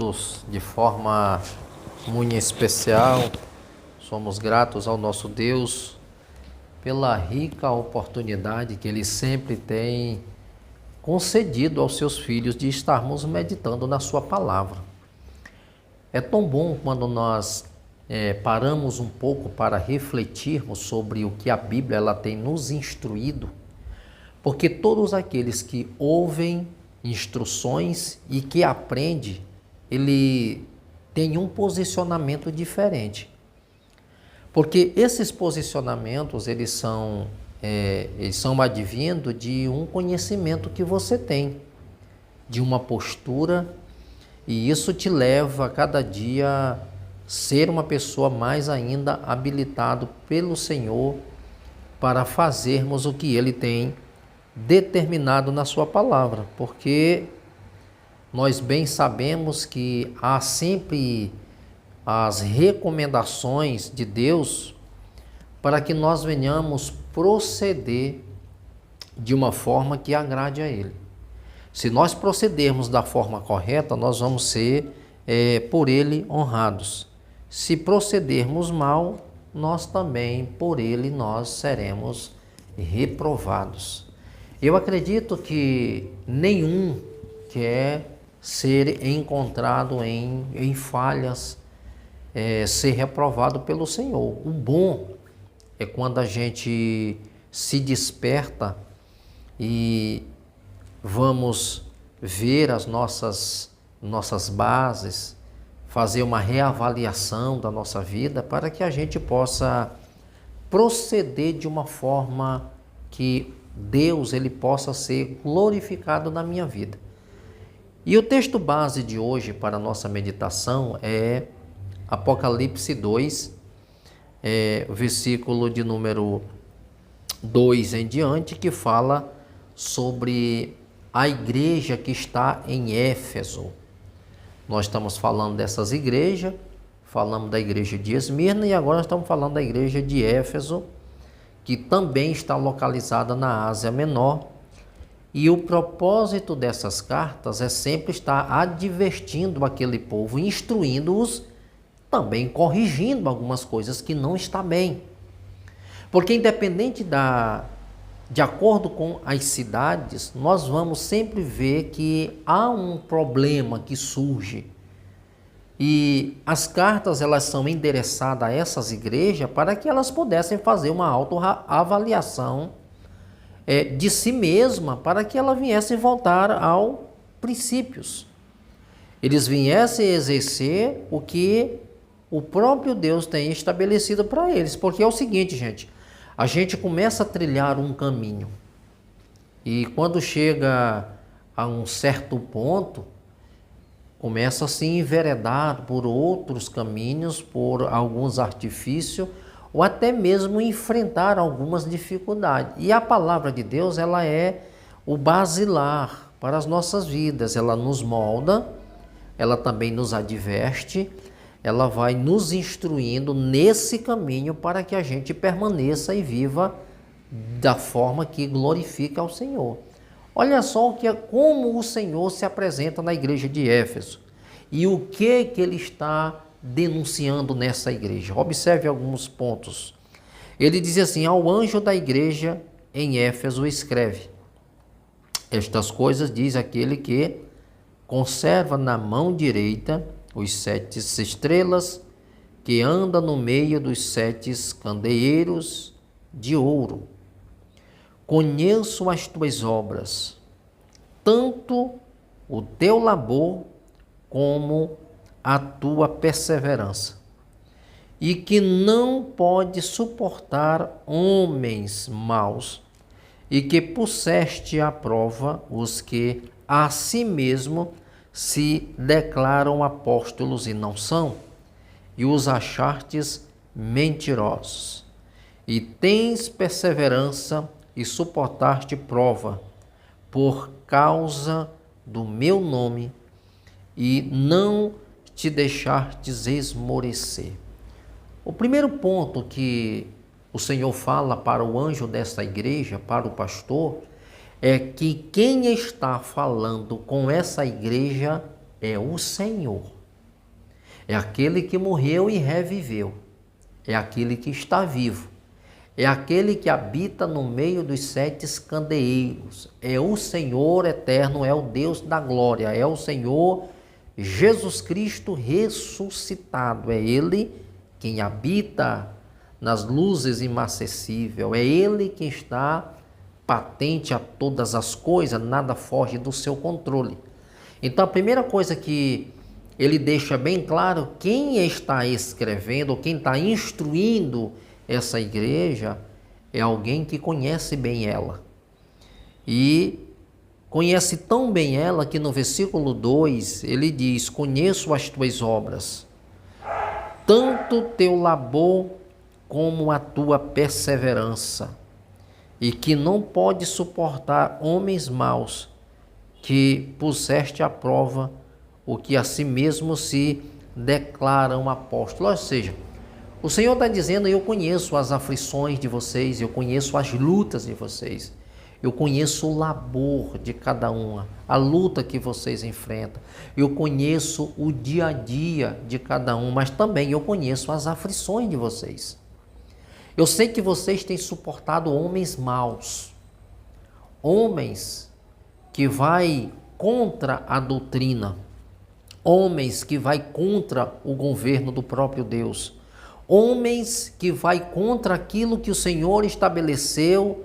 todos de forma muito especial. Somos gratos ao nosso Deus pela rica oportunidade que Ele sempre tem concedido aos seus filhos de estarmos meditando na sua palavra. É tão bom quando nós paramos um pouco para refletirmos sobre o que a Bíblia ela tem nos instruído, porque todos aqueles que ouvem instruções e que aprendem, ele tem um posicionamento diferente. Porque esses posicionamentos, eles são advindo de um conhecimento que você tem, de uma postura, e isso te leva a cada dia ser uma pessoa mais ainda habilitado pelo Senhor para fazermos o que Ele tem determinado na sua palavra, porque nós bem sabemos que há sempre as recomendações de Deus para que nós venhamos proceder de uma forma que agrade a Ele. Se nós procedermos da forma correta, nós vamos ser por Ele honrados. Se procedermos mal, nós também por Ele nós seremos reprovados. Eu acredito que nenhum quer ser encontrado em falhas, ser reprovado pelo Senhor. O bom é quando a gente se desperta e vamos ver as nossas bases, fazer uma reavaliação da nossa vida para que a gente possa proceder de uma forma que Deus ele possa ser glorificado na minha vida. E o texto base de hoje para a nossa meditação é Apocalipse 2, versículo de número 2 em diante, que fala sobre a igreja que está em Éfeso. Nós estamos falando dessas igrejas, falamos da igreja de Esmirna e agora nós estamos falando da igreja de Éfeso, que também está localizada na Ásia Menor. E o propósito dessas cartas é sempre estar advertindo aquele povo, instruindo-os, também corrigindo algumas coisas que não está bem. Porque independente de acordo com as cidades, nós vamos sempre ver que há um problema que surge. E as cartas elas são endereçadas a essas igrejas para que elas pudessem fazer uma autoavaliação de si mesma, para que ela viesse voltar aos princípios. Eles viessem exercer o que o próprio Deus tem estabelecido para eles. Porque é o seguinte, gente, a gente começa a trilhar um caminho e quando chega a um certo ponto, começa a se enveredar por outros caminhos, por alguns artifícios, ou até mesmo enfrentar algumas dificuldades. E a palavra de Deus, ela é o basilar para as nossas vidas. Ela nos molda, ela também nos adverte, ela vai nos instruindo nesse caminho para que a gente permaneça e viva da forma que glorifica ao Senhor. Olha só como o Senhor se apresenta na igreja de Éfeso e o que ele está denunciando nessa igreja. Observe alguns pontos. Ele diz assim: ao anjo da igreja em Éfeso escreve: estas coisas diz aquele que conserva na mão direita os 7 estrelas, que anda no meio dos 7 candeeiros de ouro. Conheço as tuas obras, tanto o teu labor como a tua perseverança, e que não pode suportar homens maus, e que puseste à prova os que a si mesmo se declaram apóstolos e não são, e os achartes mentirosos, e tens perseverança e suportaste prova por causa do meu nome, e não te deixastes esmorecer. O primeiro ponto que o Senhor fala para o anjo desta igreja, para o pastor, é que quem está falando com essa igreja é o Senhor. É aquele que morreu e reviveu. É aquele que está vivo. É aquele que habita no meio dos 7 candeeiros. É o Senhor eterno, é o Deus da glória. É o Senhor Jesus Cristo ressuscitado. É Ele quem habita nas luzes inacessíveis. É Ele quem está patente a todas as coisas, nada foge do seu controle. Então a primeira coisa que ele deixa bem claro, quem está escrevendo, quem está instruindo essa igreja, é alguém que conhece bem ela. E conhece tão bem ela que no versículo 2 ele diz: conheço as tuas obras, tanto teu labor como a tua perseverança, e que não pode suportar homens maus, que puseste à prova o que a si mesmo se declaram apóstolos. Ou seja, o Senhor está dizendo: eu conheço as aflições de vocês, eu conheço as lutas de vocês, eu conheço o labor de cada uma, a luta que vocês enfrentam, eu conheço o dia a dia de cada um, mas também eu conheço as aflições de vocês. Eu sei que vocês têm suportado homens maus, homens que vai contra a doutrina, homens que vai contra o governo do próprio Deus, homens que vai contra aquilo que o Senhor estabeleceu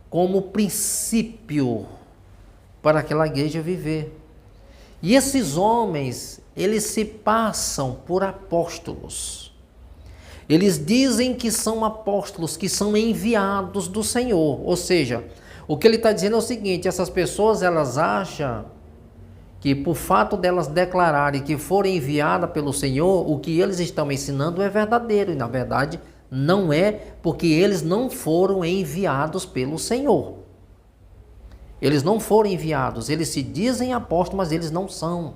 como princípio para aquela igreja viver. E esses homens, eles se passam por apóstolos. Eles dizem que são apóstolos, que são enviados do Senhor. Ou seja, o que ele está dizendo é o seguinte: essas pessoas, elas acham que por fato delas declararem que foram enviadas pelo Senhor, o que eles estão ensinando é verdadeiro. E na verdade não é, porque eles não foram enviados pelo Senhor. Eles não foram enviados, eles se dizem apóstolos, mas eles não são.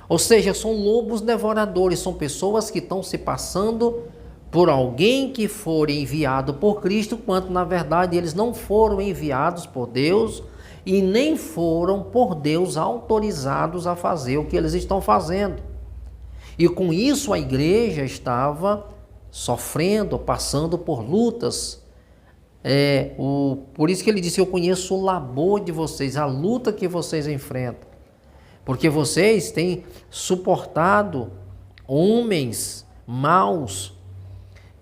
Ou seja, são lobos devoradores, são pessoas que estão se passando por alguém que for enviado por Cristo, quando na verdade eles não foram enviados por Deus e nem foram por Deus autorizados a fazer o que eles estão fazendo. E com isso a igreja estava sofrendo, passando por lutas. Por isso que ele disse: eu conheço o labor de vocês, a luta que vocês enfrentam. Porque vocês têm suportado homens maus,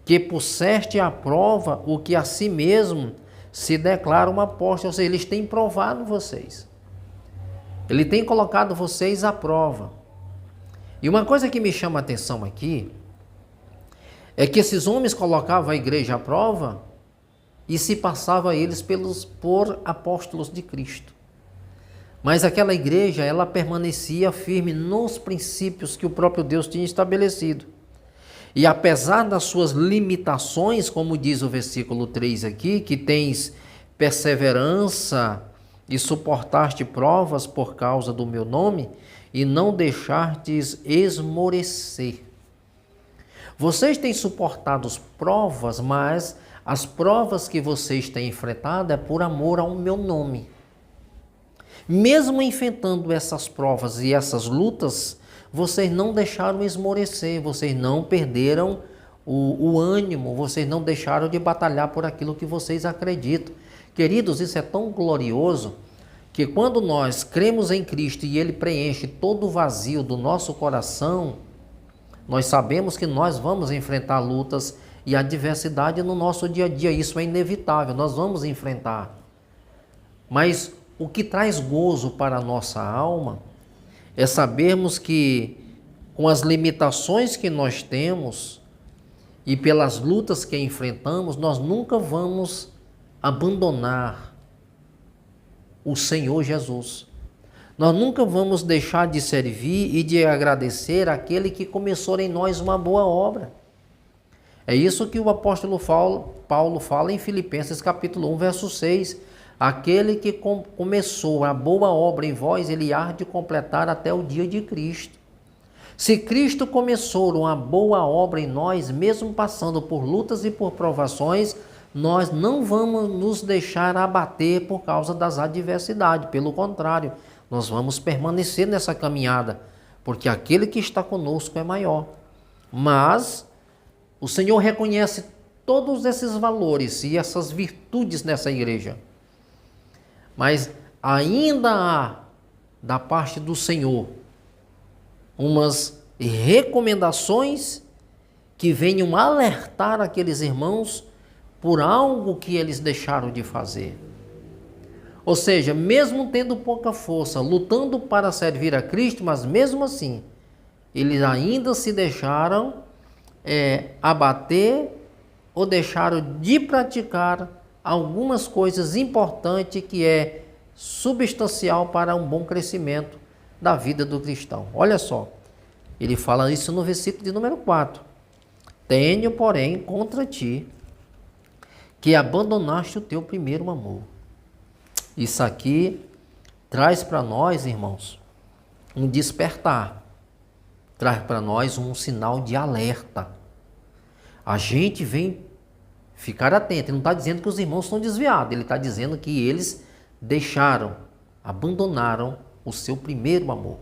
que puseste à prova o que a si mesmo se declara um apóstolo. Ou seja, eles têm provado vocês. Ele tem colocado vocês à prova. E uma coisa que me chama a atenção aqui é que esses homens colocavam a igreja à prova e se passavam eles por apóstolos de Cristo. Mas aquela igreja, ela permanecia firme nos princípios que o próprio Deus tinha estabelecido. E apesar das suas limitações, como diz o versículo 3 aqui, que tens perseverança e suportaste provas por causa do meu nome, e não deixastes esmorecer. Vocês têm suportado as provas, mas as provas que vocês têm enfrentado é por amor ao meu nome. Mesmo enfrentando essas provas e essas lutas, vocês não deixaram esmorecer, vocês não perderam o ânimo, vocês não deixaram de batalhar por aquilo que vocês acreditam. Queridos, isso é tão glorioso que quando nós cremos em Cristo e Ele preenche todo o vazio do nosso coração, nós sabemos que nós vamos enfrentar lutas e adversidade no nosso dia a dia. Isso é inevitável, nós vamos enfrentar. Mas o que traz gozo para a nossa alma é sabermos que, com as limitações que nós temos e pelas lutas que enfrentamos, nós nunca vamos abandonar o Senhor Jesus. Nós nunca vamos deixar de servir e de agradecer aquele que começou em nós uma boa obra. É isso que o apóstolo Paulo fala em Filipenses capítulo 1, verso 6. Aquele que começou a boa obra em vós, ele há de completar até o dia de Cristo. Se Cristo começou uma boa obra em nós, mesmo passando por lutas e por provações, nós não vamos nos deixar abater por causa das adversidades. Pelo contrário, nós vamos permanecer nessa caminhada, porque aquele que está conosco é maior. Mas o Senhor reconhece todos esses valores e essas virtudes nessa igreja. Mas ainda há, da parte do Senhor, umas recomendações que venham alertar aqueles irmãos por algo que eles deixaram de fazer. Ou seja, mesmo tendo pouca força, lutando para servir a Cristo, mas mesmo assim, eles ainda se deixaram abater ou deixaram de praticar algumas coisas importantes que é substancial para um bom crescimento da vida do cristão. Olha só, ele fala isso no versículo de número 4. Tenho, porém, contra ti que abandonaste o teu primeiro amor. Isso aqui traz para nós, irmãos, um despertar. Traz para nós um sinal de alerta. A gente vem ficar atento. Ele não está dizendo que os irmãos estão desviados. Ele está dizendo que eles abandonaram o seu primeiro amor.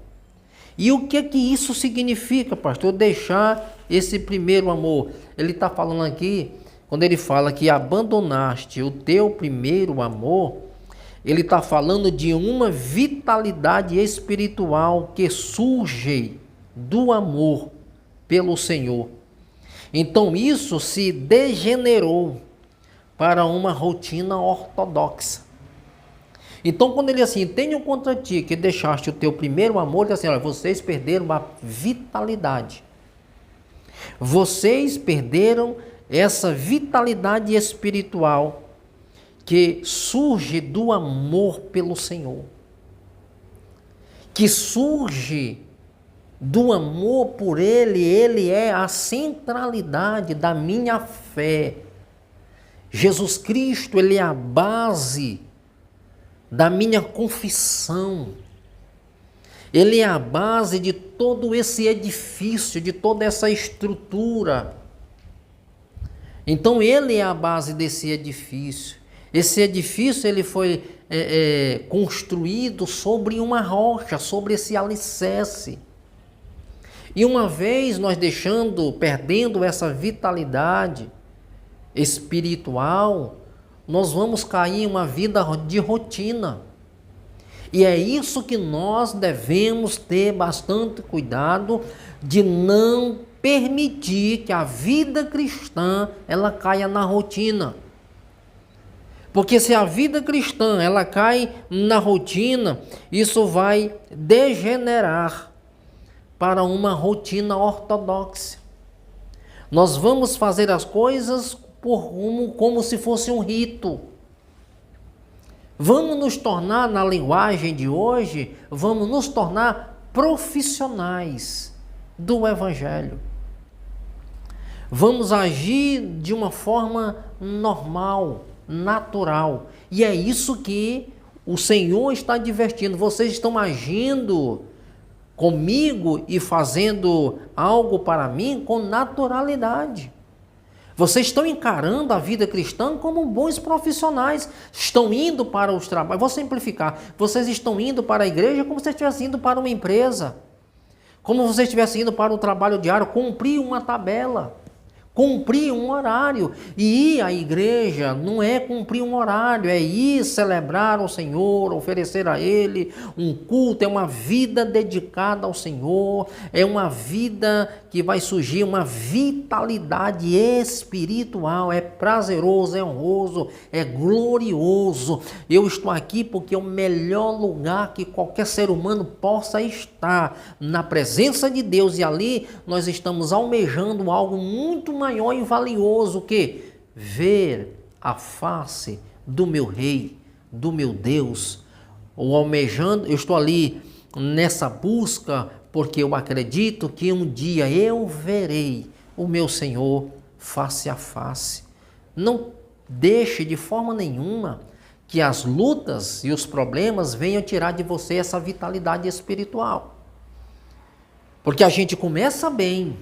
E o que isso significa, pastor? Deixar esse primeiro amor. Ele está falando aqui, quando ele fala que abandonaste o teu primeiro amor, ele está falando de uma vitalidade espiritual que surge do amor pelo Senhor. Então isso se degenerou para uma rotina ortodoxa. Então quando ele assim, tenho contra ti que deixaste o teu primeiro amor, ele assim, olha, vocês perderam a vitalidade. Vocês perderam essa vitalidade espiritual que surge do amor pelo Senhor, que surge do amor por Ele é a centralidade da minha fé. Jesus Cristo, Ele é a base da minha confissão. Ele é a base de todo esse edifício, de toda essa estrutura. Então Ele é a base desse edifício. Esse edifício ele foi construído sobre uma rocha, sobre esse alicerce. E uma vez nós perdendo essa vitalidade espiritual, nós vamos cair em uma vida de rotina. E é isso que nós devemos ter bastante cuidado de não permitir que a vida cristã ela caia na rotina. Porque se a vida cristã ela cai na rotina, isso vai degenerar para uma rotina ortodoxa. Nós vamos fazer as coisas como se fosse um rito. Vamos nos tornar, na linguagem de hoje, vamos nos tornar profissionais do Evangelho. Vamos agir de uma forma normal, natural. E é isso que o Senhor está advertindo. Vocês estão agindo comigo e fazendo algo para mim com naturalidade. Vocês estão encarando a vida cristã como bons profissionais. Estão indo para os trabalhos. Vou simplificar. Vocês estão indo para a igreja como se estivessem indo para uma empresa. Como se estivessem indo para o trabalho diário, cumprir uma tabela. Cumprir um horário. E ir à igreja não é cumprir um horário, é ir celebrar ao Senhor, oferecer a Ele um culto, é uma vida dedicada ao Senhor, é uma vida que vai surgir uma vitalidade espiritual, é prazeroso, é honroso, é glorioso. Eu estou aqui porque é o melhor lugar que qualquer ser humano possa estar, na presença de Deus, e ali nós estamos almejando algo muito maior e valioso, que ver a face do meu Rei, do meu Deus, ou almejando, eu estou ali nessa busca, porque eu acredito que um dia eu verei o meu Senhor face a face. Não deixe de forma nenhuma que as lutas e os problemas venham tirar de você essa vitalidade espiritual. Porque a gente começa bem,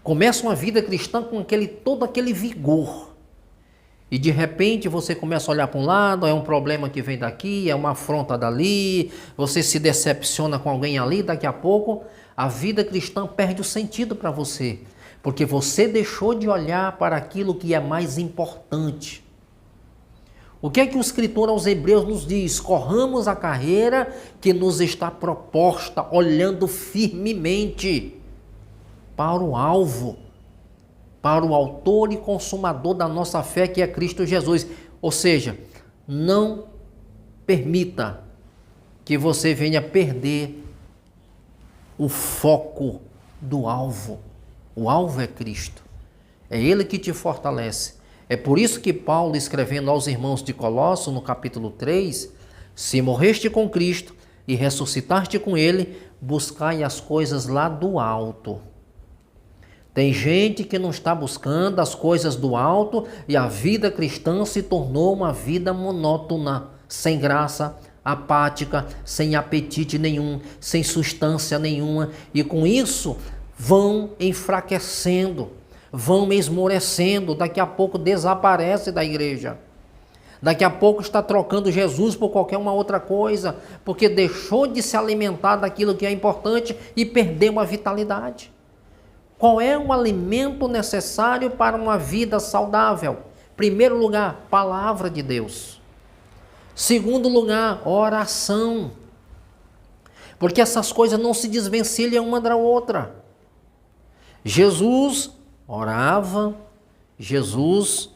começa uma vida cristã com todo aquele vigor. E de repente você começa a olhar para um lado, é um problema que vem daqui, é uma afronta dali, você se decepciona com alguém ali, daqui a pouco a vida cristã perde o sentido para você, porque você deixou de olhar para aquilo que é mais importante. O que é que o escritor aos Hebreus nos diz? Corramos a carreira que nos está proposta, olhando firmemente para o alvo, para o autor e consumador da nossa fé, que é Cristo Jesus. Ou seja, não permita que você venha perder o foco do alvo. O alvo é Cristo. É Ele que te fortalece. É por isso que Paulo, escrevendo aos irmãos de Colossos, no capítulo 3, se morreste com Cristo e ressuscitaste com Ele, buscai as coisas lá do alto. Tem gente que não está buscando as coisas do alto e a vida cristã se tornou uma vida monótona, sem graça, apática, sem apetite nenhum, sem substância nenhuma, e com isso vão enfraquecendo, vão esmorecendo, daqui a pouco desaparece da igreja. Daqui a pouco está trocando Jesus por qualquer uma outra coisa, porque deixou de se alimentar daquilo que é importante e perdeu a vitalidade. Qual é o alimento necessário para uma vida saudável? Primeiro lugar, palavra de Deus. Segundo lugar, oração. Porque essas coisas não se desvencilham uma da outra. Jesus orava, Jesus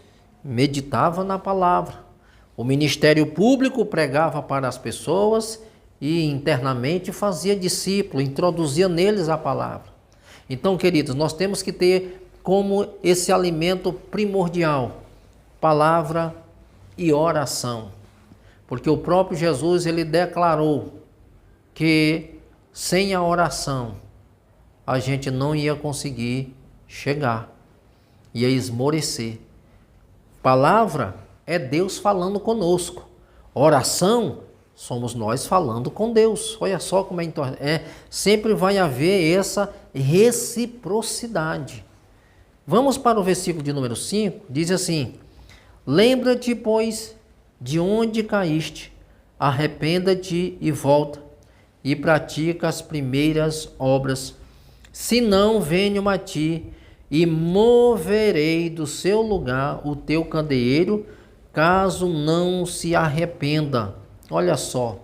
meditava na palavra. O ministério público pregava para as pessoas e internamente fazia discípulo, introduzia neles a palavra. Então, queridos, nós temos que ter como esse alimento primordial, palavra e oração. Porque o próprio Jesus, ele declarou que sem a oração a gente não ia conseguir chegar, ia esmorecer. Palavra é Deus falando conosco. Oração somos nós falando com Deus. Olha só como sempre vai haver essa reciprocidade. Vamos para o versículo de número 5, diz assim: lembra-te, pois, de onde caíste, arrependa-te e volta, e pratica as primeiras obras. Senão venho a ti e moverei do seu lugar o teu candeeiro, caso não se arrependa. Olha só,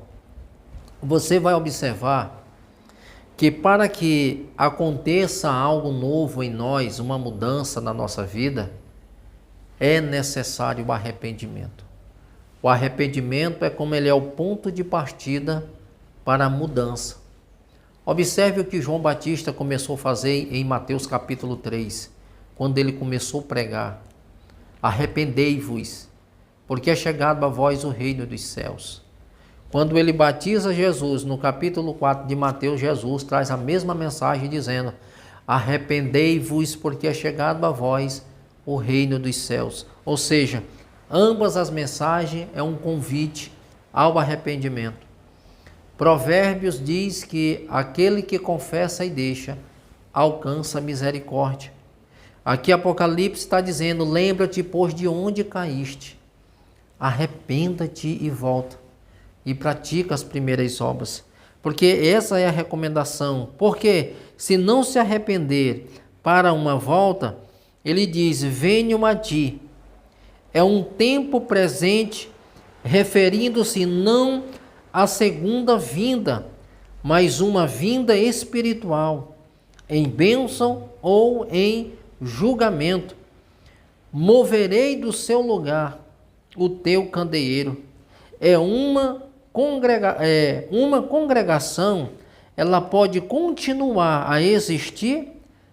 você vai observar que para que aconteça algo novo em nós, uma mudança na nossa vida, é necessário o arrependimento. O arrependimento é como ele é o ponto de partida para a mudança. Observe o que João Batista começou a fazer em Mateus capítulo 3, quando ele começou a pregar: arrependei-vos, porque é chegado a vós o reino dos céus. Quando ele batiza Jesus, no capítulo 4 de Mateus, Jesus traz a mesma mensagem dizendo: arrependei-vos, porque é chegado a vós o reino dos céus. Ou seja, ambas as mensagens é um convite ao arrependimento. Provérbios diz que aquele que confessa e deixa alcança misericórdia. Aqui Apocalipse está dizendo: lembra-te, pois, de onde caíste, arrependa-te e volta, e pratica as primeiras obras. Porque essa é a recomendação. Porque se não se arrepender para uma volta, ele diz: venho a ti. É um tempo presente, referindo-se não à segunda vinda, mas uma vinda espiritual, em bênção ou em julgamento. Moverei do seu lugar o teu candeeiro. Uma congregação, ela pode continuar a existir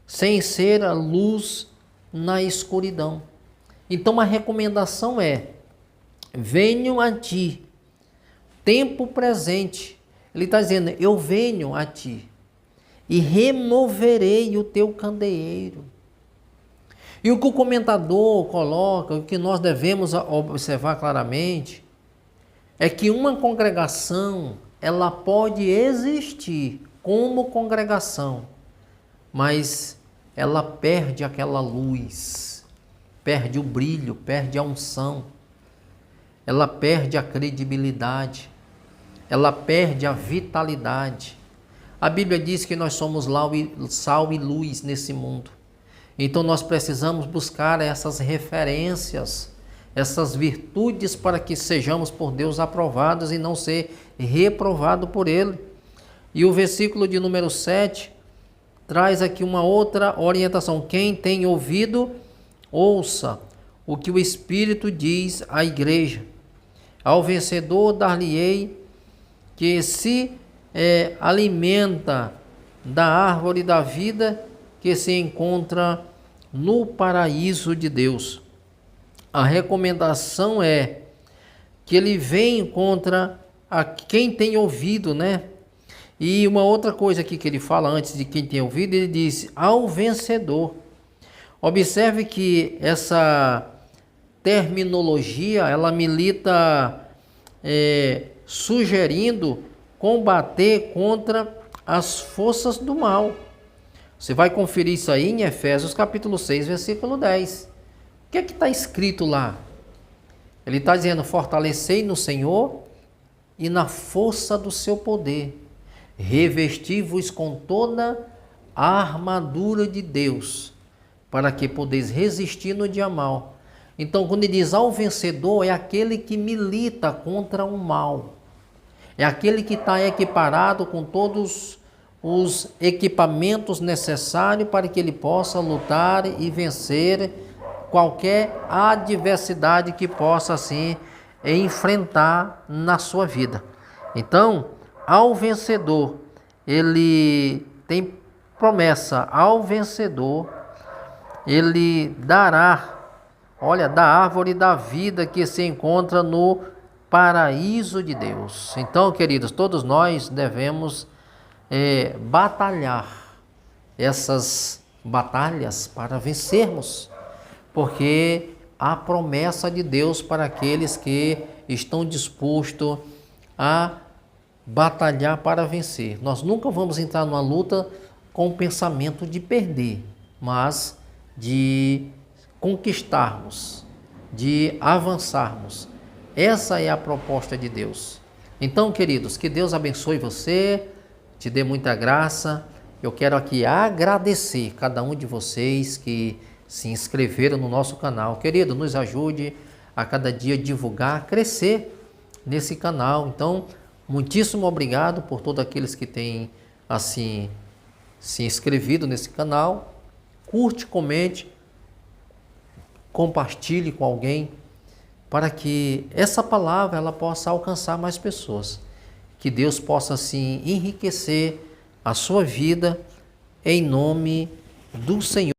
sem ser a luz na escuridão. Então a recomendação é: venho a ti. Tempo presente. Ele está dizendo: eu venho a ti e removerei o teu candeeiro. E o que o comentador coloca, o que nós devemos observar claramente, é que uma congregação, ela pode existir como congregação, mas ela perde aquela luz, perde o brilho, perde a unção, ela perde a credibilidade, ela perde a vitalidade. A Bíblia diz que nós somos sal e luz nesse mundo. Então nós precisamos buscar essas referências, essas virtudes para que sejamos por Deus aprovados e não ser reprovado por Ele. E o versículo de número 7 traz aqui uma outra orientação. Quem tem ouvido, ouça o que o Espírito diz à igreja. Ao vencedor dar-lhe-ei que se alimenta da árvore da vida que se encontra no paraíso de Deus. A recomendação é que ele vem contra a quem tem ouvido, né? E uma outra coisa aqui que ele fala antes de quem tem ouvido, ele diz ao vencedor. Observe que essa terminologia, ela milita sugerindo combater contra as forças do mal. Você vai conferir isso aí em Efésios capítulo 6, versículo 10. O que é que está escrito lá? Ele está dizendo, fortalecei no Senhor e na força do seu poder. Revesti-vos com toda a armadura de Deus, para que podeis resistir no dia mal. Então, quando ele diz ao vencedor, é aquele que milita contra o mal. É aquele que está equiparado com todos os equipamentos necessários para que ele possa lutar e vencer qualquer adversidade que possa assim enfrentar na sua vida. Então, ao vencedor, ele tem promessa, ao vencedor, ele dará, olha, da árvore da vida que se encontra no paraíso de Deus. Então, queridos, todos nós devemos batalhar essas batalhas para vencermos, porque há promessa de Deus para aqueles que estão dispostos a batalhar para vencer. Nós nunca vamos entrar numa luta com o pensamento de perder, mas de conquistarmos, de avançarmos. Essa é a proposta de Deus. Então, queridos, que Deus abençoe você, te dê muita graça. Eu quero aqui agradecer cada um de vocês que se inscreveram no nosso canal. Querido, nos ajude a cada dia divulgar, crescer nesse canal. Então, muitíssimo obrigado por todos aqueles que têm assim se inscrevido nesse canal. Curte, comente, compartilhe com alguém para que essa palavra ela possa alcançar mais pessoas. Que Deus possa assim enriquecer a sua vida em nome do Senhor.